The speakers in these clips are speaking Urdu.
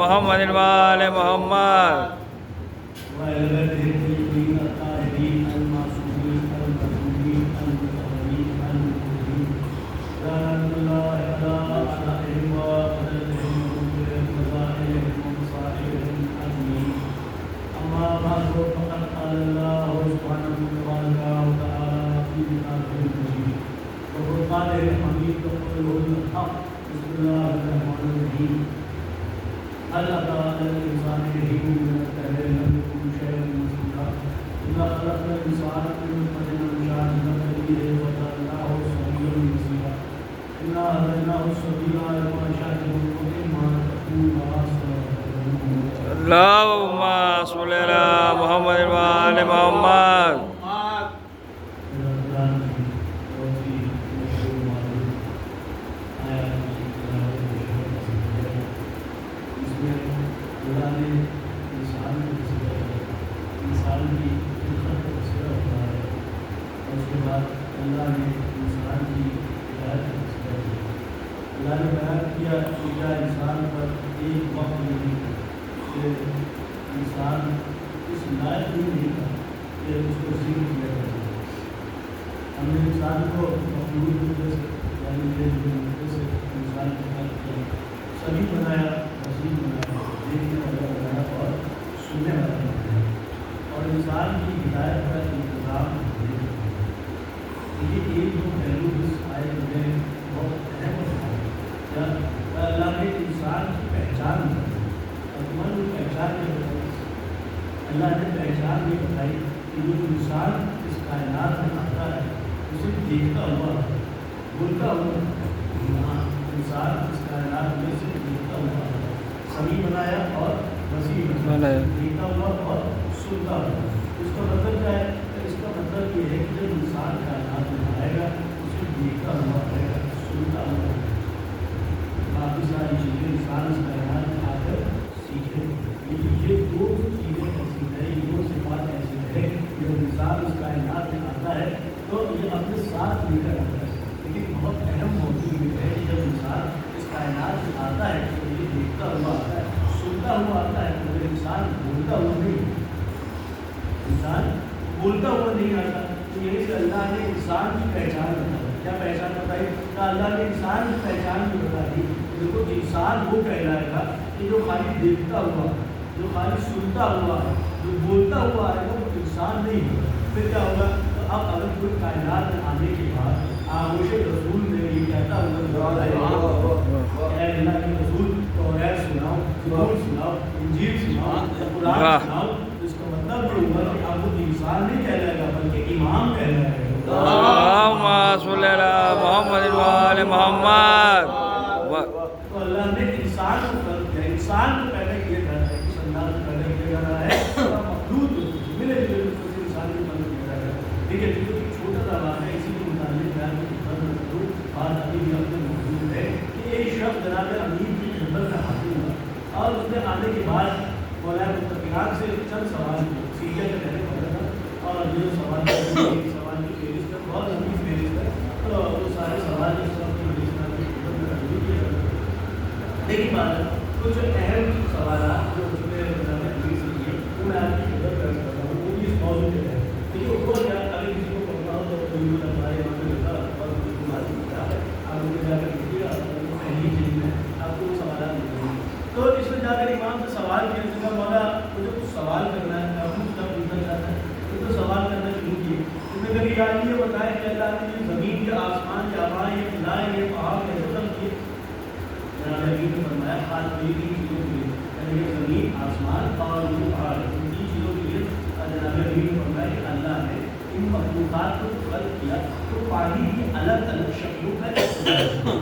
محمد وآل محمد. اللهم صل على محمد وآل محمد. اللہ نے بیان کیا کہ انسان پر ایک وقت نہیں کہ انسان اس لائق بھی نہیں تھا کہ اس کو ذکر کیا جائے. ہم نے انسان کو مخلوق روپے سے یعنی روپے سے انسان کو خلق کیا, سبھی بنایا, وسیع بنایا, دیکھنے والا بنایا اور سننے والا بنایا, اور انسان کی ہدایت کا انتظام یہ ایک جو پہلو اس آئے میں بہت اہم ہوتا ہے. اللہ نے انسان کی پہچان پہچان نہیں بتائی. اللہ نے پہچان نہیں بتائی کہ جو انسان اس کائنات میں آتا ہے اسے دیکھتا ہوا بولتا ہوا, انسان اس کائنات میں سے دیکھتا ہوا سبھی بنایا اور وسیع بنایا, دیکھتا ہوا اور سنتا ہوا. اس کا مطلب کیا ہے؟ اس کا مطلب یہ ہے کہ جب انسان کائنات میں آئے گا اسے دیکھتا ہوا آئے گا, سنتا ہوا, کافی ساری چیزیں انسان اس کائنات میں آ کر سیکھے. یہ دو چیزیں ایسی ہیں, یہ دو صفات ایسی ہیں کہ جب انسان اس کائنات میں آتا ہے تو یہ اپنے ساتھ لے کر آتا ہے. لیکن بہت اہم موضوع یہ ہے کہ جب انسان اس کائنات میں آتا ہے تو یہ دیکھتا ہوا آتا ہے, سنتا ہوا آتا ہے, مگر انسان بولتا ہوا نہیں, انسان بولتا ہوا نہیں آتا. تو یہ کہ اللہ نے انسان کی پہچان بتائی. کیا پہچان بتائی؟ کہ اللہ نے انسان کی پہچان بھی بتا دی. دیکھو انسان وہ کہلائے گا کہ جو خالی دیکھتا ہوا, جو خالی سنتا ہوا, جو بولتا ہوا ہے وہ انسان نہیں ہوگا. پھر کیا ہوگا؟ تو اب اگر کوئی کائنات میں آنے کے بعد آغوش رسول میں یہ کہتا ہوا اے اللہ کے رسول توریت سناؤ, زبور سناؤ, انجیل سناؤ, قرآن سناؤ, تو اس کا مطلب یہ ہوا کہ اب وہ انسان نہیں کہلائے گا بلکہ امام کہلائے گا. اللهم صل على محمد وآل محمد. تو اللہ نے انسان کو خلق کیا, انسان کو پیدا کیا جاتا ہے, اس انداز میں پیدا کیا جا رہا ہے مخلوق ملے جلے انسان کو خلق کیا جا رہا ہے. ٹھیک ہے, جو ایک چھوٹا سا بات ہے اسی کے متعلق بیان کی خدمت کروں. بات ابھی بھی اپنے موجود ہے کہ ایک شخص جناب امیر کی خدمت میں حاضر ہوا اور اس نے آنے کے بعد مولانا متفقان سے چند سوال سیکھے کے پہلے پڑھا تھا, اور یہ سوال کی فہرست ہے, بہت لمبی فہرست ہے, تو وہ سارے سوال اس وقت کی خدمت میں حاضر کیا. لیکن بات کچھ اہم سوالات جو اس میں وہ میں آپ کی خدمت کر سکتا ہوں, وہ بھی اس موضوع پہ ہے. لیکن وہ کیا اگر کسی کو پڑھنا ہو تو کوئی ہمارے یہاں پہ ہوتا اور کوئی معلوم ہوتا ہے, آپ مجھے جا کر لکھیے گا, پہلی چیز میں آپ کو سوالات ملیں گے. تو اس میں جا کر امام سے سوال کیا کہ مولا مجھے کچھ سوال کرنا ہے, میں کچھ نہ پوچھنا چاہتا ہے. تو سوال کرنا شروع کیے. اس میں کبھی یاد یہ بتائیں کہ اللہ نے یہ زمین کے آسمان کے آبا یہ فضا یہ پہاڑ کیسے سب کیے؟ جناب نبی نے فرمایا خاص تین چیزوں کے لیے, یعنی یہ زمین آسمان اور یہ پہاڑ ان تین چیزوں کے لیے. اور جناب نبی نے فرمایا کہ اللہ نے ان مخلوقات کو خلق کیا تو پانی کی الگ الگ شکلوں کا استعمال.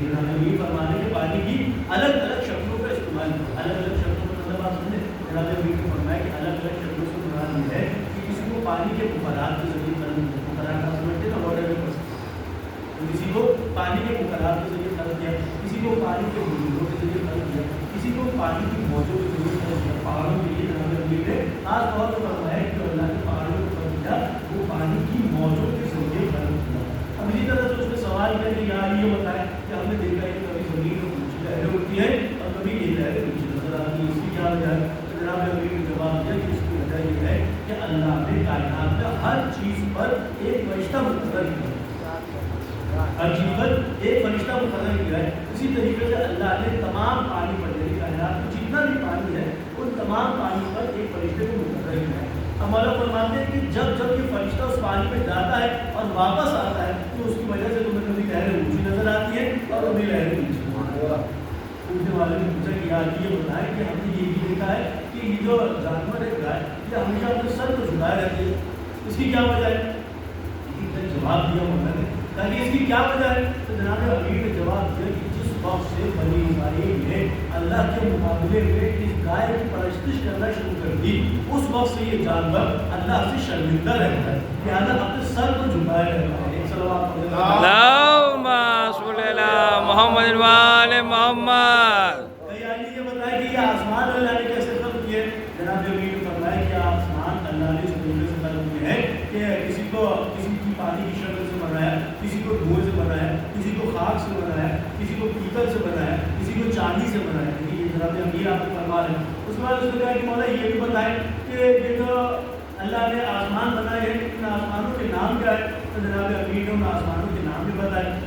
جناب نبی فرمانے کے پانی کی الگ الگ شکلوں کا استعمال کیا. الگ الگ شکلوں کا مطلب آپ سمجھیں, جناب نبی نے فرمایا کہ الگ الگ شکلوں سے مراد یہ ہے کہ کسی کو پانی کے بخارات کے ذریعے بخارات کا سمجھتے ہیں نا, واٹر طور پر فرمایا کہ اللہ نے پہاڑوں کو خلق کیا، وہ پانی کی موجوں کے ذریعے خلق کیا. اب اسی طرح سے اس نے سوال کیا کہ یار یہ بتائیں کہ ہم نے دیکھا ہے کہ کبھی زمین میں اونچی لہریں اٹھتی ہیں اور کبھی یہ لہریں نیچے نظر آتی ہیں، اس کی کیا وجہ ہے؟ تو جناب امیر نے جواب دیا کہ اس کی وجہ یہ ہے کہ اللہ نے کائنات میں ہر چیز پر ایک فرشتہ مقرر کیا، ہر چیز پر ایک فرشتہ مقرر کیا ہے. اسی طریقے سے اللہ نے تمام پانی پر، یعنی کائنات میں جتنا بھی پانی ہے ان تمام پانی پر ایک فرشتے کو مقرر کیا ہے. ہم مولا فرماتے ہیں کہ جب یہ فرشتہ اس پانی میں جاتا ہے اور واپس آتا ہے تو اس کی وجہ سے تمہیں کبھی لہریں اونچی نظر آتی ہیں اور کبھی لہریں نیچے. پوچھنے والے نے پوچھا کہ یار یہ بتائیں کہ ہم نے یہ بھی دیکھا ہے کہ یہ جو جانور ہے گائے یہ ہمیشہ اپنے سر کو جھکائے رہتی ہے، اس کی کیا وجہ ہے؟ جواب دیا انہوں نے کہا کہ اس کی کیا وجہ ہے؟ تو جناب امیر نے جواب دیا کہ جس وقت سے بنی اسرائیل نے اللہ کے مقابلے میں اس گائے کی پرستش کرنا شروع کر دی، اس وقت سے یہ جانور اللہ سے شرمندہ رہتا ہے، لہٰذا اپنے سر کو جھکائے رہتا ہے. ایک صلوات پڑھ لیں. اللہم صلی علی محمد و آل محمد. یہ بتایا کہ یہ آسمان اللہ نے کیسے خلق کیے؟ جناب امیر نے فرمایا کہ آسمان اللہ نے اس طریقے سے خلق کیے ہیں کہ کسی کی پانی کی شکل سے بنایا، کسی کو دھوئے سے بنایا، کسی کو خاک سے بنایا، کسی کو پیتل سے بنایا، کسی کو چاندی سے بنایا. یہ جناب امیر آپ کو فرما رہے ہیں. اس کے بعد اس نے کہا کہ مولا یہ بھی بتائیں کہ یہ جو اللہ نے آسمان بنائے ہیں ان آسمانوں کے نام کیا ہے؟ تو جناب امیر نے ان آسمانوں کے نام بھی بتائے.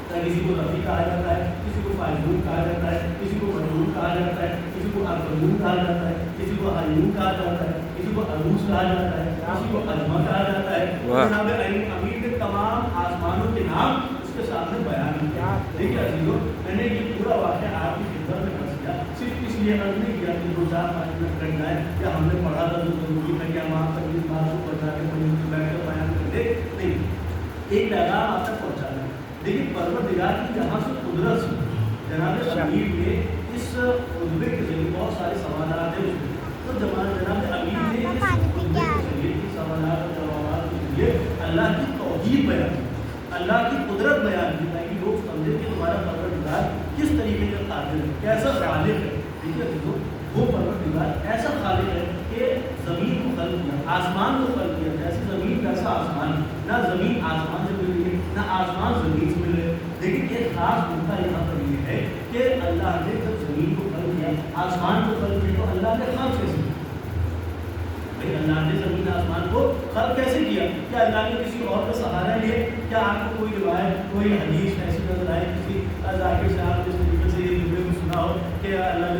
کسی کو رفیع کہا جاتا ہے، کسی کو فائزون کہا جاتا ہے، کسی کو مجنون کہا جاتا ہے، کسی کو ارفنون کہا جاتا ہے، کسی کو حیون کہا جاتا ہے، کسی کو عروس کہا جاتا ہے، کسی کو اجمہ کہا جاتا ہے. جناب امیر نے تمام آسمانوں کے نام اس کے سامنے بیان کیا. دیکھیے عزیزو، میں نے یہ پورا واقعہ آپ کی خدمت میں کر دیا، صرف اس لیے عرض نہیں کیا کہ 2-4 منٹ کر جائے یا ہم نے پڑھا تھا تو ضروری ہے کہ ہم آپ تک اس بات کو پہنچا کے بیٹھ کر بیان کر دیں. نہیں، ایک پیغام آپ تک پہنچانا ہے. لیکن پروردگار کی جہاں سے قدرت سے جناب امیر نے اس خطبے کے ذریعے بہت سارے سوالات ہیں اس میں، تو جناب امیر نے اس خطبے کے ذریعے اس سوالات اور جوابات کے ذریعے اللہ کی توحید بیان کی، اللہ کی قدرت بیان کی، تاکہ لوگ سمجھیں کہ تمہارا پروردگار کس طریقے کا قادر ہے، کیسا خالق ہے. ٹھیک ہے، وہ پروردگار ایسا خالق ہے کہ زمین کو خلق کیا، آسمان کو خلق کیا، جیسے زمین ویسا آسمان، نہ زمین آسمان سے مل رہی ہے نہ آسمان زمین سے مل رہے. لیکن ایک خاص نقطہ یہاں پر یہ ہے کہ اللہ نے جب زمین کو خلق کیا، آسمان کو خلق کیا، تو اللہ نے خلق کیسے کیا؟ بھائی اللہ نے زمین آسمان کو خلق کیسے کیا؟ کیا اللہ نے کسی اور کا سہارا لیا؟ کیا آپ کو کوئی روایت، کوئی حدیث ایسی نظر آئے کسی ذاکر صاحب جس طریقے سے یہ جملے کو سنا ہو کہ اللہ